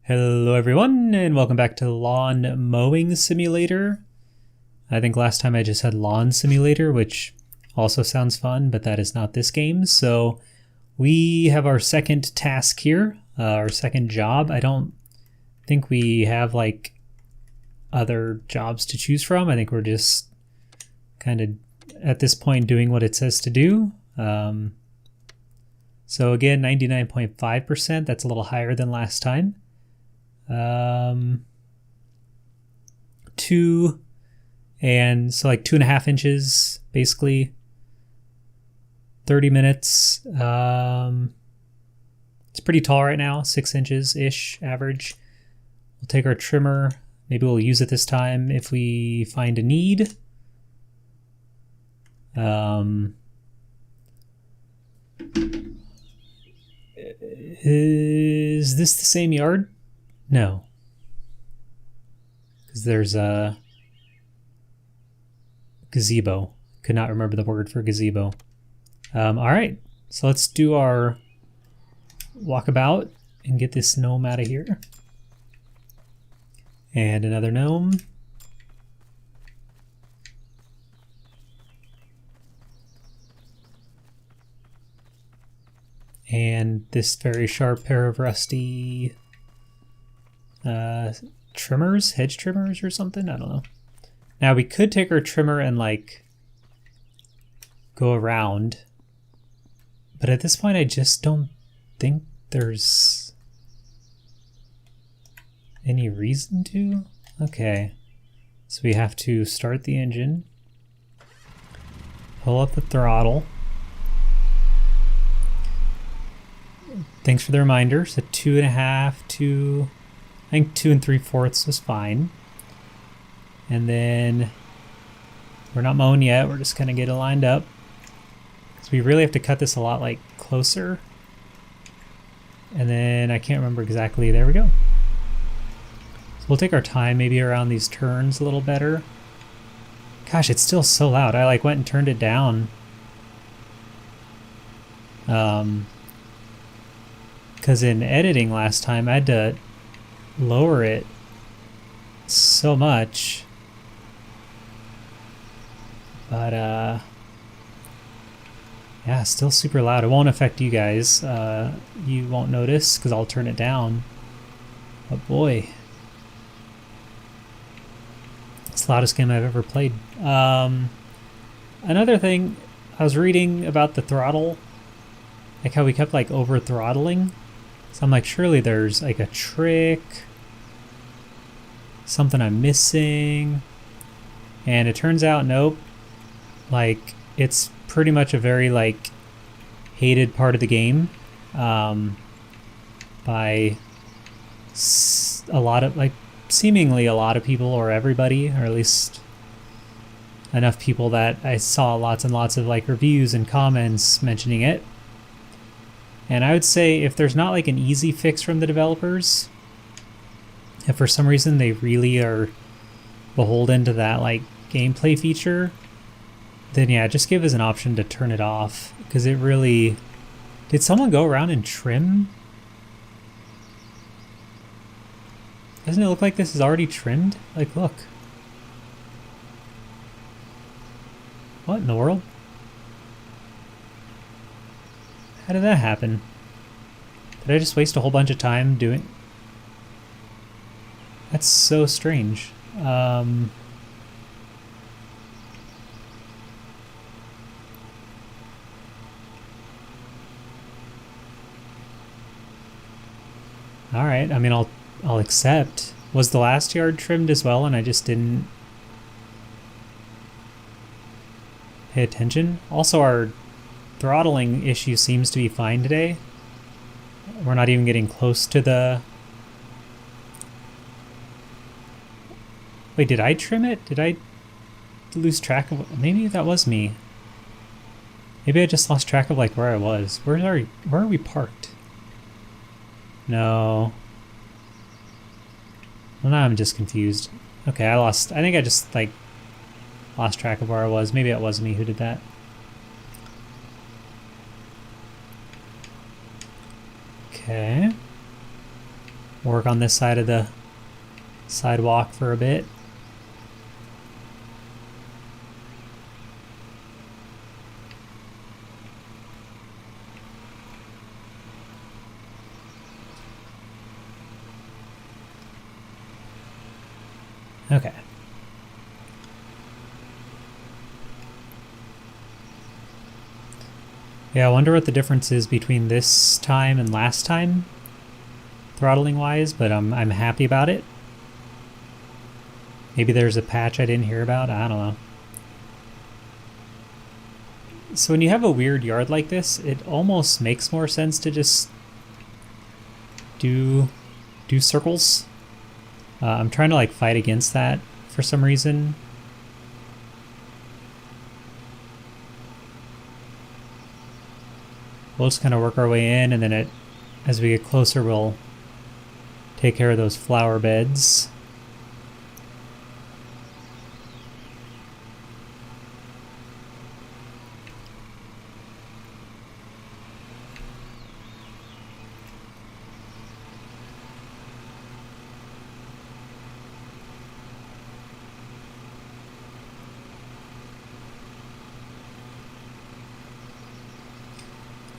Hello everyone, and welcome back to Lawn Mowing Simulator. I think last time I just had Lawn Simulator, which also sounds fun, but that is not this game. So we have our second task here, our second job. I don't think we have like other jobs to choose from. I think we're just kind of at this point doing what it says to do. So again, 99.5%, that's a little higher than last time. 2 and so like 2.5 inches basically, 30 minutes. It's pretty tall right now, 6 inches ish average. We'll take our trimmer, maybe we'll use it this time if we find a need. Is this the same yard? No, because there's a gazebo. Could not remember the word for gazebo. All right, so let's do our walkabout and get this gnome out of here. And another gnome. And this very sharp pair of rusty trimmers, hedge trimmers or something, I don't know. Now we could take our trimmer and like go around, but at this point I just don't think there's any reason to. Okay, so we have to start the engine, pull up the throttle. Thanks for the reminder. So 2.5, I think 2 3/4 was fine. And then we're not mowing yet. We're just gonna get it lined up because we really have to cut this a lot like closer. And then I can't remember exactly. There we go. So we'll take our time maybe around these turns a little better. Gosh, it's still so loud. I like went and turned it down. Because in editing last time, I had to lower it so much. But, yeah, still super loud. It won't affect you guys. You won't notice because I'll turn it down. But boy. It's the loudest game I've ever played. Another thing, I was reading about the throttle. Like how we kept like over throttling. So I'm like, surely there's like a trick, something I'm missing. And it turns out, nope. Like, it's pretty much a very like hated part of the game by a lot of like seemingly a lot of people, or everybody, or at least enough people that I saw lots and lots of like reviews and comments mentioning it. And I would say if there's not like an easy fix from the developers, if for some reason they really are beholden to that like gameplay feature, then yeah, just give us an option to turn it off, because it really... Did someone go around and trim? Doesn't it look like this is already trimmed? Like, look. What in the world? How did that happen? Did I just waste a whole bunch of time doing... That's so strange. Alright, I mean, I'll accept. Was the last yard trimmed as well and I just didn't pay attention? Also, our throttling issue seems to be fine today. We're not even getting close to the... Wait, did I trim it? Did I lose track of... Maybe that was me. Maybe I just lost track of like where I was. Where are we parked? No. Well, now I'm just confused. Okay, I think I just like lost track of where I was. Maybe it was me who did that. Okay. work on this side of the sidewalk for a bit. Okay. Yeah, I wonder what the difference is between this time and last time, throttling wise, but I'm happy about it. Maybe there's a patch I didn't hear about, I don't know. So when you have a weird yard like this, it almost makes more sense to just do circles. I'm trying to like fight against that for some reason. We'll just kind of work our way in, and then as we get closer, we'll take care of those flower beds.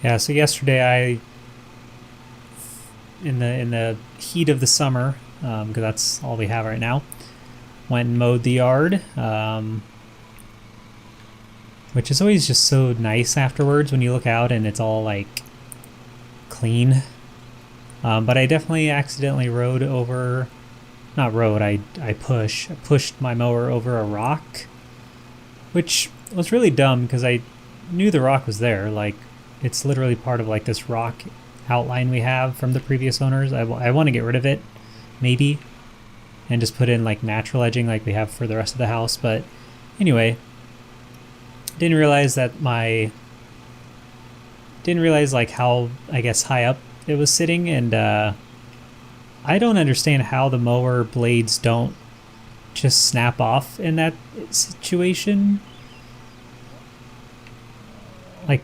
Yeah, so yesterday in the heat of the summer, because that's all we have right now, went and mowed the yard, which is always just so nice afterwards when you look out and it's all like clean. But I definitely accidentally I pushed my mower over a rock, which was really dumb because I knew the rock was there. Like, it's literally part of like this rock outline we have from the previous owners. I want to get rid of it, maybe, and just put in like natural edging like we have for the rest of the house. But anyway, didn't realize like how, I guess, high up it was sitting, and I don't understand how the mower blades don't just snap off in that situation. Like,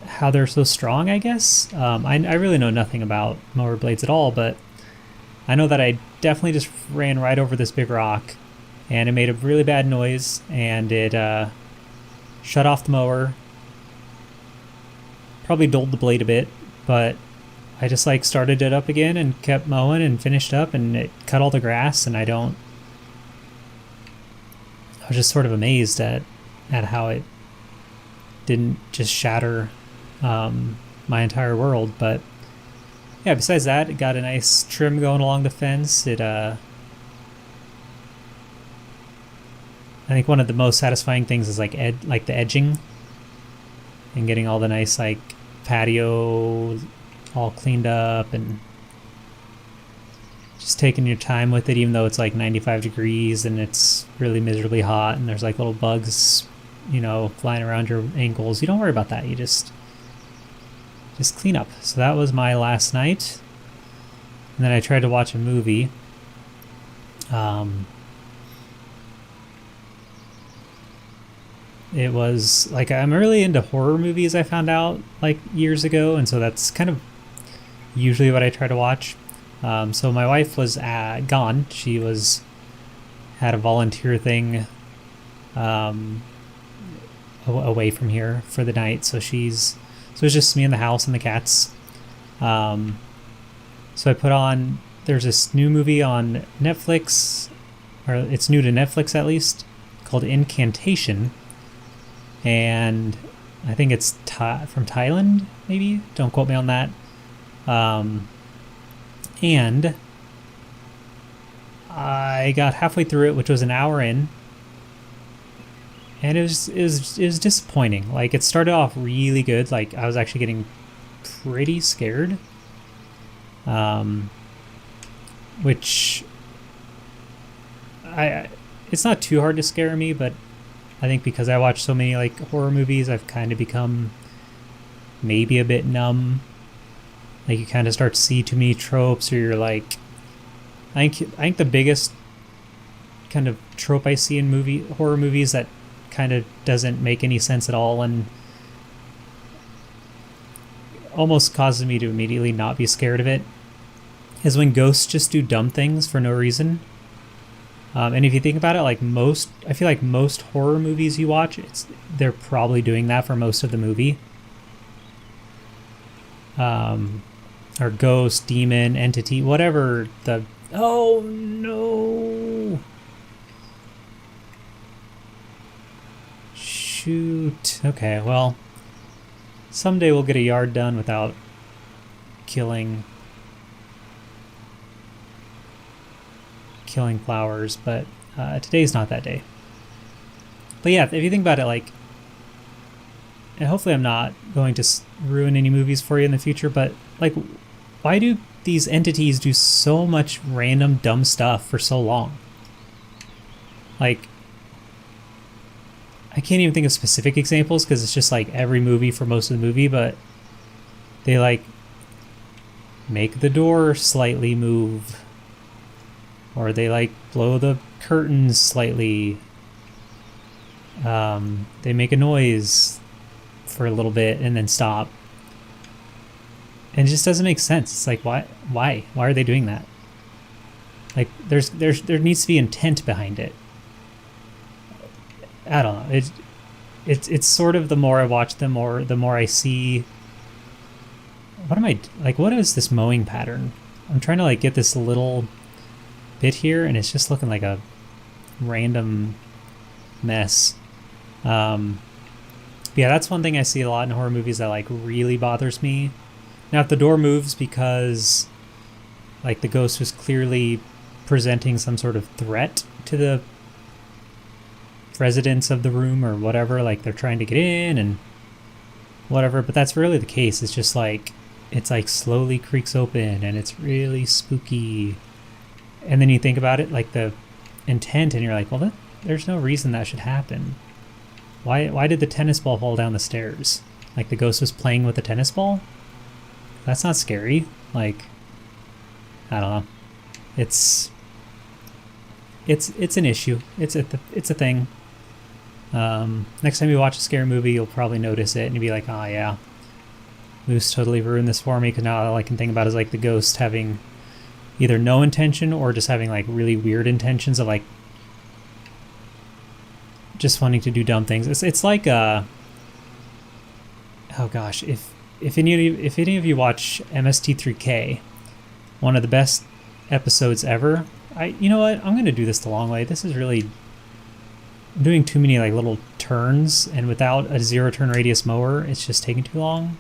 how they're so strong, I guess. I really know nothing about mower blades at all, but I know that I definitely just ran right over this big rock, and it made a really bad noise, and it shut off the mower. Probably dulled the blade a bit, but I just like started it up again and kept mowing and finished up, and it cut all the grass, and I was just sort of amazed at how it didn't just shatter my entire world. But yeah, besides that, it got a nice trim going along the fence. I think one of the most satisfying things is like the edging and getting all the nice like patio all cleaned up, and just taking your time with it, even though it's like 95 degrees and it's really miserably hot and there's like little bugs, flying around your ankles. You don't worry about that. You just clean up. So that was my last night. And then I tried to watch a movie. It was like, I'm really into horror movies, I found out like years ago, and so that's kind of usually what I try to watch. So my wife was gone. She had a volunteer thing away from here for the night, so it was just me in the house and the cats. So I put on, there's this new movie on Netflix, or it's new to Netflix at least, called Incantation, and I think it's from Thailand, maybe, don't quote me on that. And I got halfway through it, which was an hour in, and it was disappointing. Like, it started off really good. Like, I was actually getting pretty scared, which it's not too hard to scare me, but I think because I watch so many like horror movies, I've kind of become maybe a bit numb. Like, you kind of start to see too many tropes, or you're like, I think the biggest kind of trope I see in horror movies that kind of doesn't make any sense at all and almost causes me to immediately not be scared of it is when ghosts just do dumb things for no reason. And if you think about it, like I feel like most horror movies you watch, they're probably doing that for most of the movie. Or ghost, demon, entity, whatever the... Oh, no! Shoot. Okay, well, someday we'll get a yard done without killing flowers, but today's not that day. But yeah, if you think about it, like, and hopefully I'm not going to ruin any movies for you in the future, but like, why do these entities do so much random dumb stuff for so long? Like, I can't even think of specific examples because it's just like every movie for most of the movie, but they like make the door slightly move, or they like blow the curtains slightly. They make a noise for a little bit and then stop. And it just doesn't make sense. It's like, why are they doing that? Like, there needs to be intent behind it. I don't know. It's sort of, the more I watch them, the more I see. What is this mowing pattern? I'm trying to like get this little bit here, and it's just looking like a random mess. Yeah, that's one thing I see a lot in horror movies that like really bothers me. Now, if the door moves because like the ghost was clearly presenting some sort of threat to the residents of the room or whatever, like they're trying to get in and whatever, but that's really the case. It's just like, it's like slowly creaks open and it's really spooky. And then you think about it, like the intent, and you're like, well, there's no reason that should happen. Why did the tennis ball fall down the stairs? Like the ghost was playing with the tennis ball? That's not scary. Like, I don't know. It's an issue. It's a thing. Next time you watch a scary movie, you'll probably notice it and you'll be like, oh yeah, Moose totally ruined this for me, because now all I can think about is like the ghost having either no intention or just having like really weird intentions of like just wanting to do dumb things. It's like oh gosh, if any of you watch MST3K, one of the best episodes ever. You know what? I'm gonna do this the long way. This is really, I'm doing too many like little turns, and without a 0 turn radius mower, it's just taking too long.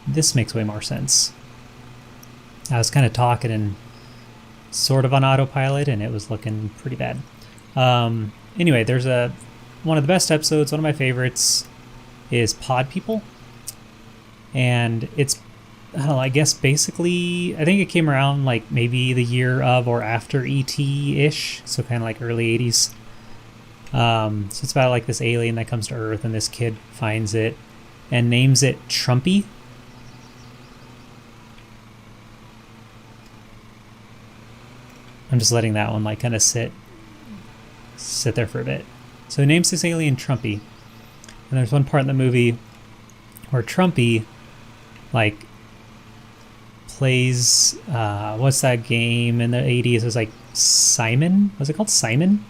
This makes way more sense. I was kind of talking and sort of on autopilot, and it was looking pretty bad. Anyway, there's one of the best episodes, one of my favorites, is Pod People. And it's, I don't know, I guess basically, I think it came around like maybe the year of or after E.T.-ish, so kind of like early 80s. So it's about like this alien that comes to Earth, and this kid finds it and names it Trumpy. I'm just letting that one like kind of sit there for a bit. So he names this alien Trumpy, and there's one part in the movie where Trumpy like plays what's that game in the 80s? It was like Simon. Was it called Simon?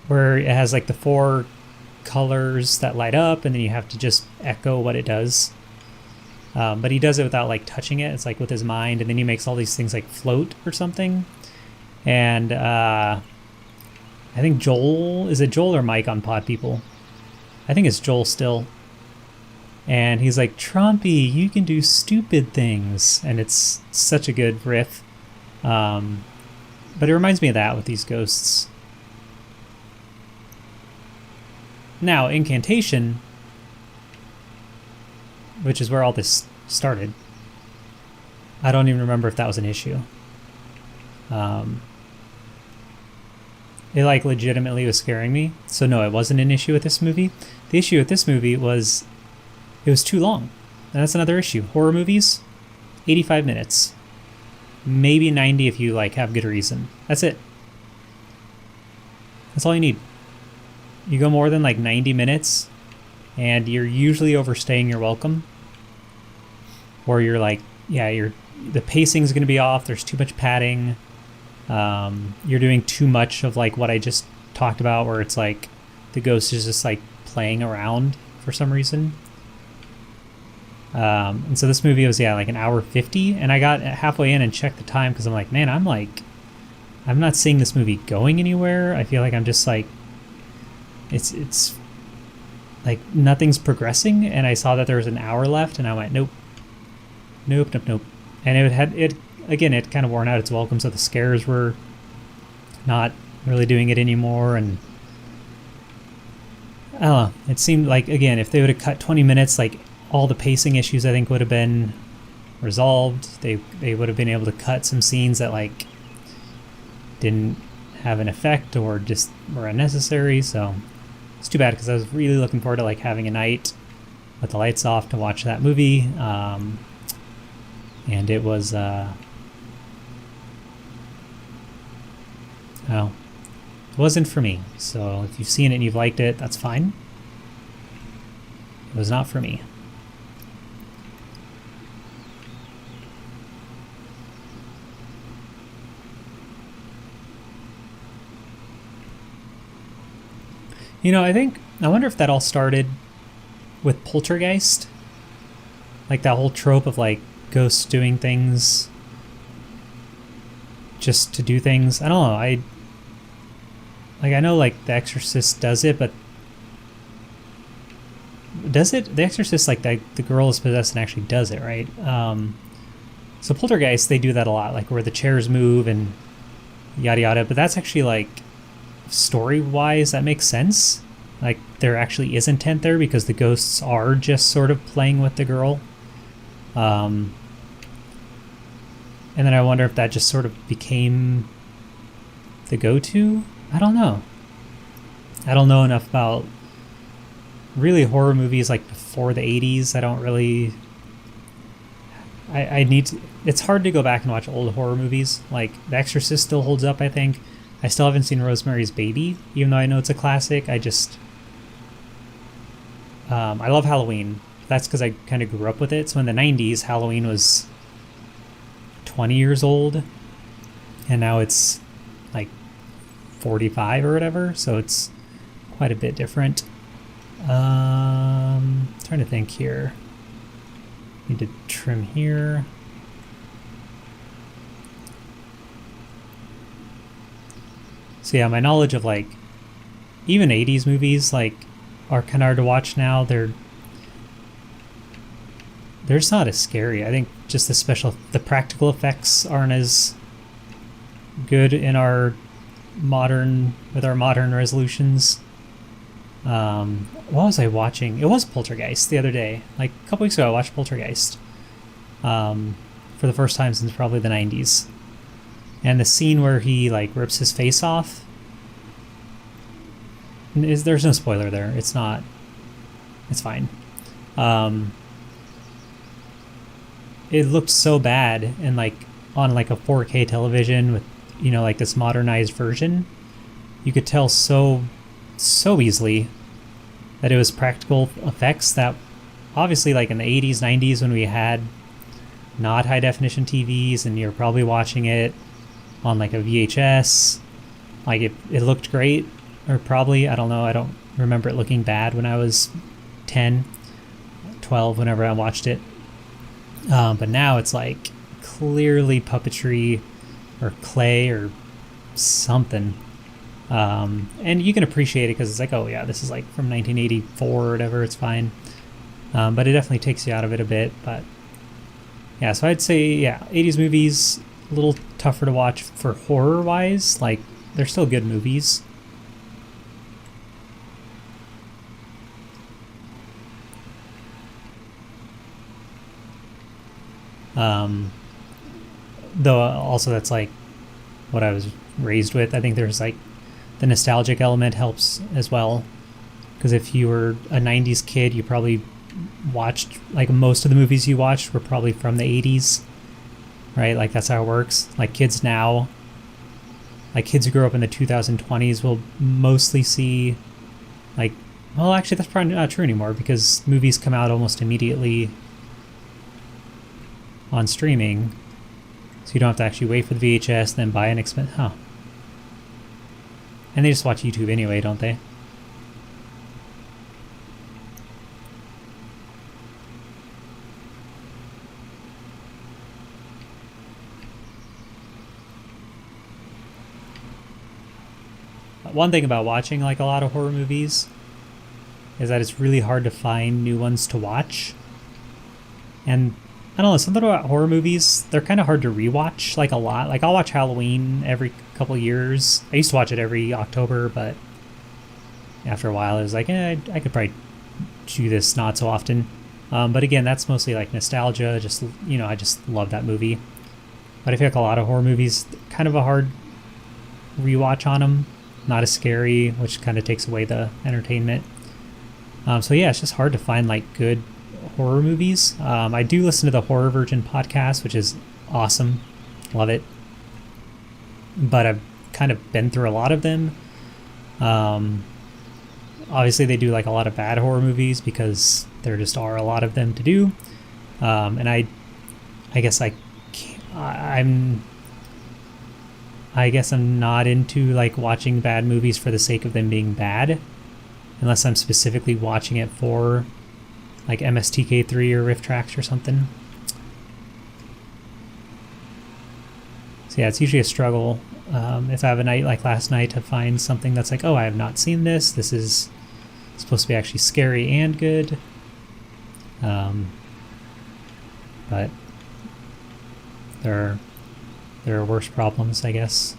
Where it has like the 4 colors that light up, and then you have to just echo what it does. But he does it without like touching it. It's like with his mind, and then he makes all these things like float or something. And I think Joel, is it Joel or Mike on Pod People? I think it's Joel still. And he's like, Trumpy, you can do stupid things. And it's such a good riff. But it reminds me of that with these ghosts. Now, Incantation, which is where all this started, I don't even remember if that was an issue. It like legitimately was scaring me. So no, it wasn't an issue with this movie. The issue with this movie was it was too long. And that's another issue. Horror movies, 85 minutes. Maybe 90 if you like have good reason. That's it. That's all you need. You go more than like 90 minutes and you're usually overstaying your welcome. Or you're like yeah, the pacing is going to be off. There's too much padding. You're doing too much of like what I just talked about, where it's like the ghost is just like playing around for some reason. And so this movie was like an hour 50, and I got halfway in and checked the time because I'm like, man, I'm not seeing this movie going anywhere. I feel like I'm just like it's like nothing's progressing, and I saw that there was an hour left, and I went nope, and it kind of worn out its welcome, so the scares were not really doing it anymore, and I don't know. It seemed like, again, if they would have cut 20 minutes, like all the pacing issues I think would have been resolved. They would have been able to cut some scenes that like didn't have an effect or just were unnecessary. So it's too bad, because I was really looking forward to like having a night with the lights off to watch that movie. And it was well, it wasn't for me. So if you've seen it and you've liked it, that's fine. It was not for me. I wonder if that all started with Poltergeist. Like that whole trope of like ghosts doing things just to do things. I don't know. I know like The Exorcist does it, but does it? The Exorcist, like the girl is possessed and actually does it, right? So Poltergeist, they do that a lot, like where the chairs move and yada yada. But that's actually like, story-wise, that makes sense. Like there actually is intent there, because the ghosts are just sort of playing with the girl. And then I wonder if that just sort of became the go-to. I don't know. I don't know enough about really horror movies like before the 80s. I don't really... I need to... It's hard to go back and watch old horror movies. Like The Exorcist still holds up, I think. I still haven't seen Rosemary's Baby, even though I know it's a classic. I just... I love Halloween. That's because I kind of grew up with it. So in the 90s, Halloween was 20 years old. And now it's like 45 or whatever. So it's quite a bit different. Trying to think here. Need to trim here. So yeah, my knowledge of like even 80s movies like are kind of hard to watch now. They're just not as scary. I think just the practical effects aren't as good in our modern resolutions. What was I watching? It was Poltergeist the other day. Like a couple weeks ago, I watched Poltergeist for the first time since probably the 90s. And the scene where he like rips his face off, there's no spoiler there. It's not. It's fine. It looked so bad, and like on like a 4K television with like this modernized version, you could tell so easily that it was practical effects that obviously like in the 80s, 90s when we had not high definition TVs and you're probably watching it on like a VHS, like it looked great, or probably, I don't know, I don't remember it looking bad when I was 10, 12, whenever I watched it. But now it's like clearly puppetry or clay or something. And you can appreciate it because it's like, oh yeah, this is like from 1984 or whatever, it's fine. But it definitely takes you out of it a bit. But yeah, so I'd say, yeah, 80s movies, a little tougher to watch for horror wise. Like they're still good movies. Though also that's like what I was raised with. I think there's like the nostalgic element helps as well, because if you were a 90s kid, you probably watched like most of the movies you watched were probably from the 80s, right? Like that's how it works. Like kids now, like kids who grew up in the 2020s will mostly see like, well, actually that's probably not true anymore because movies come out almost immediately on streaming, so you don't have to actually wait for the VHS, then buy an expensive. Huh. And they just watch YouTube anyway, don't they? One thing about watching like a lot of horror movies is that it's really hard to find new ones to watch. And I don't know, something about horror movies, they're kind of hard to rewatch, like a lot. Like I'll watch Halloween every couple years. I used to watch it every October, but after a while it was like, I could probably do this not so often. But again, that's mostly like nostalgia, just, I just love that movie. But I feel like a lot of horror movies, kind of a hard rewatch on them. Not as scary, which kind of takes away the entertainment. So yeah, it's just hard to find like good horror movies. I do listen to the Horror Virgin podcast, which is awesome. Love it. But I've kind of been through a lot of them. Obviously they do like a lot of bad horror movies because there just are a lot of them to do. And I guess I guess I'm not into like watching bad movies for the sake of them being bad, unless I'm specifically watching it for like MSTK3 or Rift Tracks or something. So yeah, it's usually a struggle if I have a night like last night to find something that's like, oh, I have not seen this. This is supposed to be actually scary and good. But there are worse problems, I guess.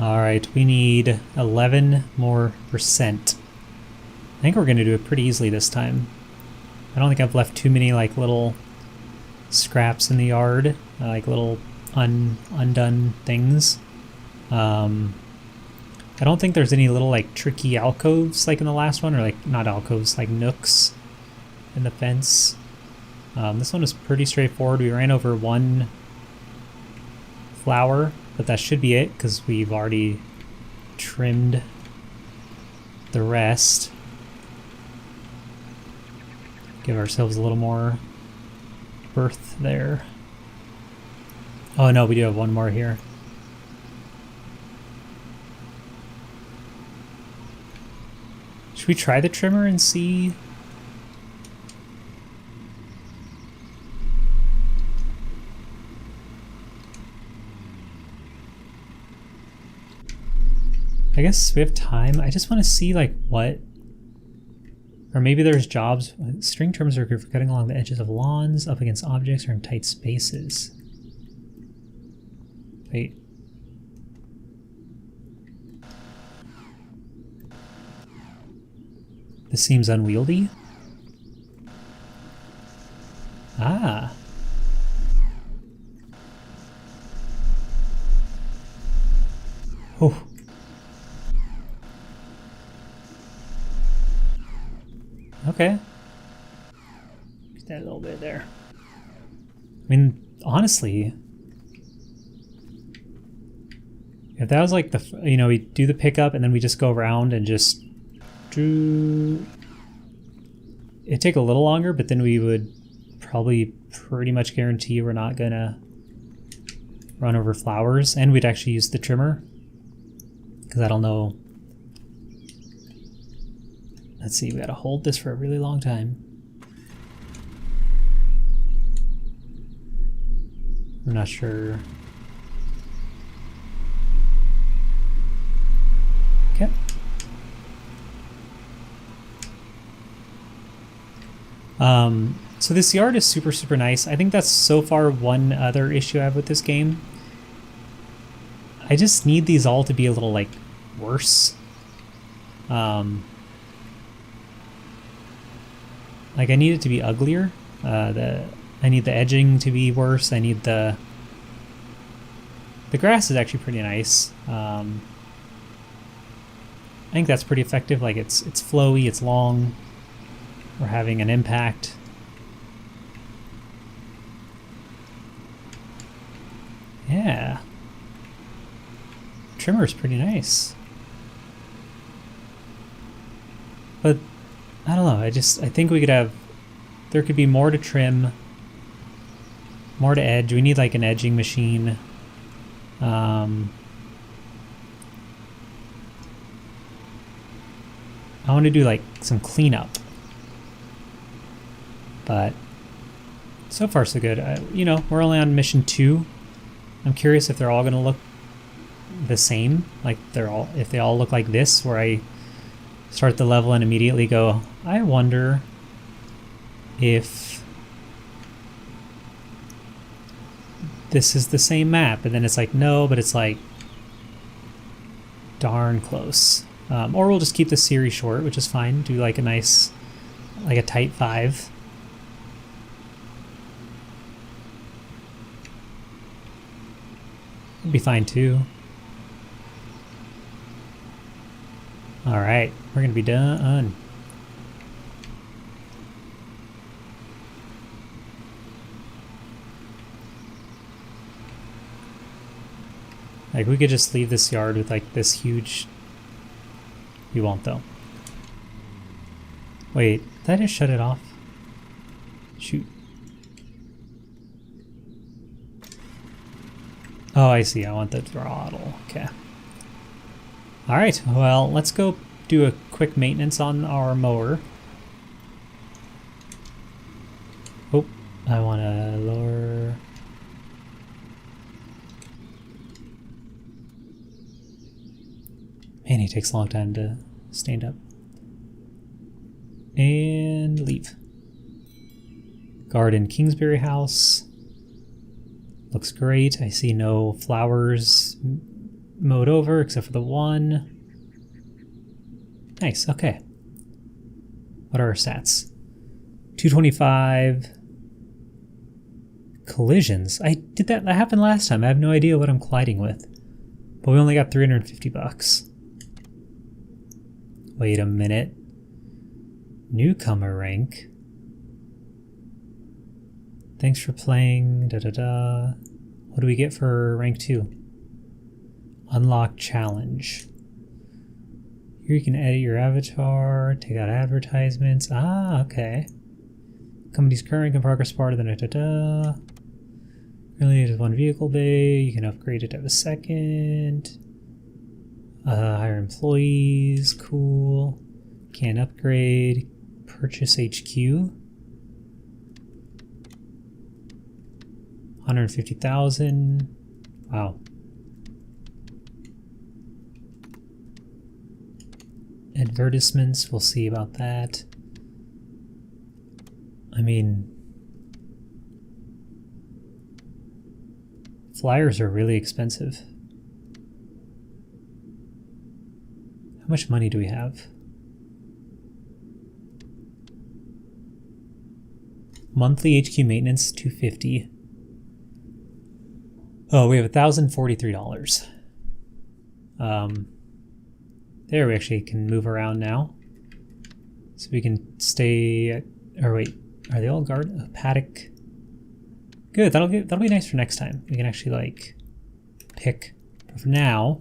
Alright, we need 11 more percent. I think we're going to do it pretty easily this time. I don't think I've left too many like little scraps in the yard, like little undone things. I don't think there's any little like tricky alcoves like in the last one, or like not alcoves, like nooks in the fence. This one is pretty straightforward. We ran over one flower, but that should be it because we've already trimmed the rest. Give ourselves a little more berth there. Oh no, we do have one more here. Should we try the trimmer and see? I guess we have time. I just want to see like what, or maybe there's jobs. String trimmers are good for cutting along the edges of lawns, up against objects, or in tight spaces. Wait. This seems unwieldy. Ah. Oh. Okay. Get that a little bit there. I mean, honestly, if that was like the, we do the pickup and then we just go around and just do, it'd take a little longer, but then we would probably pretty much guarantee we're not gonna run over flowers, and we'd actually use the trimmer because I don't know. Let's see, we gotta hold this for a really long time. I'm not sure. Okay. So this yard is super, super nice. I think that's so far one other issue I have with this game. I just need these all to be a little, like, worse. Like, I need it to be uglier. I need the edging to be worse. I need the The grass is actually pretty nice. I think that's pretty effective. Like it's flowy, it's long. We're having an impact. Yeah. Trimmer is pretty nice. But I don't know. I think we could have, there could be more to trim, more to edge. We need like an edging machine. I want to do like some cleanup. But so far so good. We're only on mission 2. I'm curious if they're all going to look the same. Like if they all look like this, where I start the level and immediately go, I wonder if this is the same map. And then it's like, no, but it's like darn close. Or we'll just keep the series short, which is fine. Do like a nice, like a tight 5. It'd be fine too. All right, we're gonna be done. Like we could just leave this yard with like this huge. We won't though. Wait, did I just shut it off? Shoot. Oh, I see. I want the throttle. Okay. All right. Well, let's go do a quick maintenance on our mower. Oh, I want to lower. Man, he takes a long time to stand up. And leave. Garden Kingsbury House. Looks great. I see no flowers mowed over except for the one. Nice, okay. What are our stats? 225. Collisions. That happened last time. I have no idea what I'm colliding with. But we only got 350 bucks. Wait a minute. Newcomer rank. Thanks for playing. What do we get for rank 2? Unlock challenge. Here you can edit your avatar, take out advertisements. Ah, okay. Company's current rank and progress bar. Really just one vehicle bay. You can upgrade it to have a second. Hire employees. Cool. Can't upgrade. Purchase HQ. 150,000. Wow. Advertisements, we'll see about that. I mean, flyers are really expensive. How much money do we have? Monthly HQ maintenance, $250. Oh, we have $1,043. There, we actually can move around now. So we can stay at, or wait, are they all guard? Paddock. Good, that'll be nice for next time. We can actually like pick. But for now,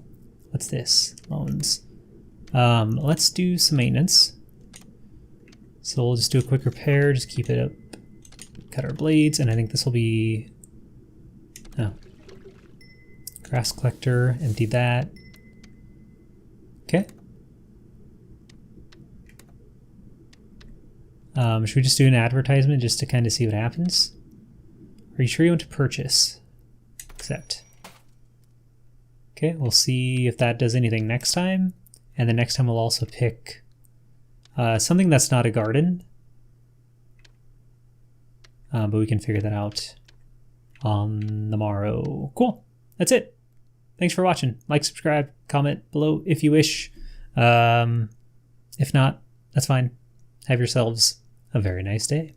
what's this? Loans. Let's do some maintenance. So we'll just do a quick repair, just keep it up, cut our blades, and I think this will be, oh. Grass collector, empty that. Okay. Should we just do an advertisement just to kind of see what happens? Are you sure you want to purchase? Accept. Okay, we'll see if that does anything next time. And the next time we'll also pick something that's not a garden. But we can figure that out on the morrow. Cool. That's it. Thanks for watching. Like, subscribe, comment below if you wish. If not, that's fine. Have yourselves a very nice day.